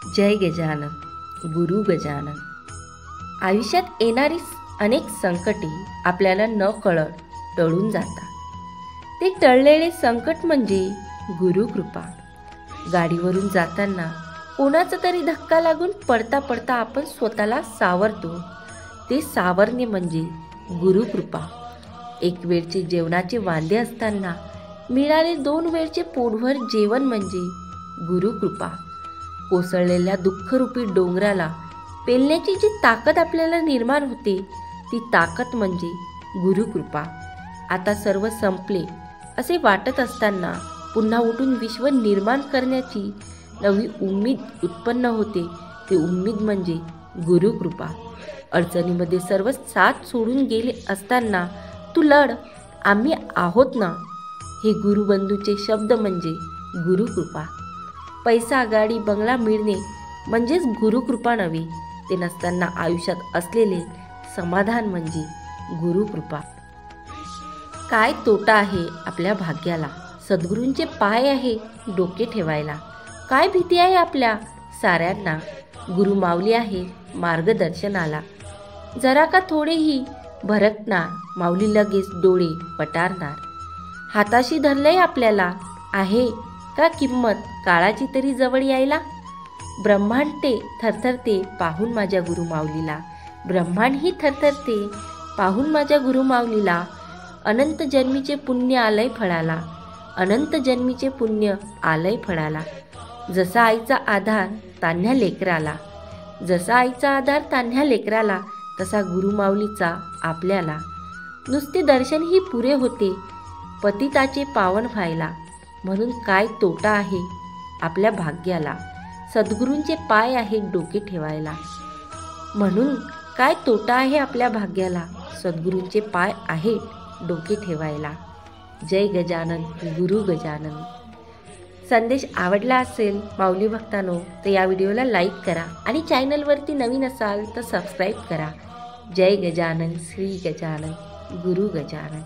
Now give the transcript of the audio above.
जय गजानन, गुरु गजानन। आयुष्यात येणारी अनेक संकटे आपल्याला न कळत टळून जातात। ते टळलेले संकट म्हणजे गुरुकृपा। गाडीवरून जाताना कोणाचा तरी धक्का लागून पडता पडता आपण स्वतःला सावरतो, ते सावरणे म्हणजे गुरुकृपा। एक वेळचे जेवणाचे वांदे असताना मिळाले 2 वेळचे पोटभर जेवण म्हणजे गुरुकृपा। कोसळलेल्या दुःखरूपी डोंगराला पेलण्याची जी ताकद आपल्याला निर्माण होते, ती ताकद म्हणजे गुरुकृपा। आता सर्व संपले असे वाटत असताना पुन्हा उठून विश्व निर्माण करण्याची नवी उम्मीद उत्पन्न होते, ती उम्मीद म्हणजे गुरुकृपा। अडचणीमध्ये सर्व साथ सोडून गेले असताना तू लढ, आम्ही आहोत ना, हे गुरुबंधूचे शब्द म्हणजे गुरुकृपा। पैसा, गाडी, बंगला मिळणे म्हणजेच गुरुकृपा नव्हे, ते नसताना आयुष्यात असलेले समाधान म्हणजे गुरुकृपा। काय तोटा आहे आपल्या भाग्याला, सद्गुरूंचे पाय आहे डोके ठेवायला। काय भीती आहे आपल्या साऱ्यांना, गुरु माऊली आहे मार्गदर्शनाला। जरा का थोडेही भरकणार, माऊली लगेच डोळे पटारणार। हाताशी धरलंय आपल्याला, आहे का किंमत काळाची तरी जवळ यायला। ब्रह्मांड ते थरथरते पाहून माझ्या गुरु माऊलीला, ब्रह्मांड ही थरथरते पाहून माझ्या गुरु माऊलीला। अनंत जन्मीचे पुण्य आलंय फळाला, अनंत जन्मीचे पुण्य आलंय फळाला। जसा आईचा आधार तान्ह्या लेकराला, जसा आईचा आधार तान्ह्या लेकराला, तसा गुरु माऊलीचा आपल्याला। नुसते दर्शनही पुरे होते पतिताचे पावन व्हायला। म्हणून काय तोटा आहे आपल्या भाग्याला, सद्गुरूंचे पाय आहेत डोके ठेवायला। म्हणून काय तोटा आहे आपल्या भाग्याला, सद्गुरूंचे पाय आहेत डोके ठेवायला। जय गजानन, गुरु गजानन। संदेश आवडला असेल माऊली भक्तांनो, तर या व्हिडिओला लाईक करा आणि चॅनलवरती नवीन असाल तर सबस्क्राईब करा। जय गजानन, श्री गजानन, गुरु गजानन।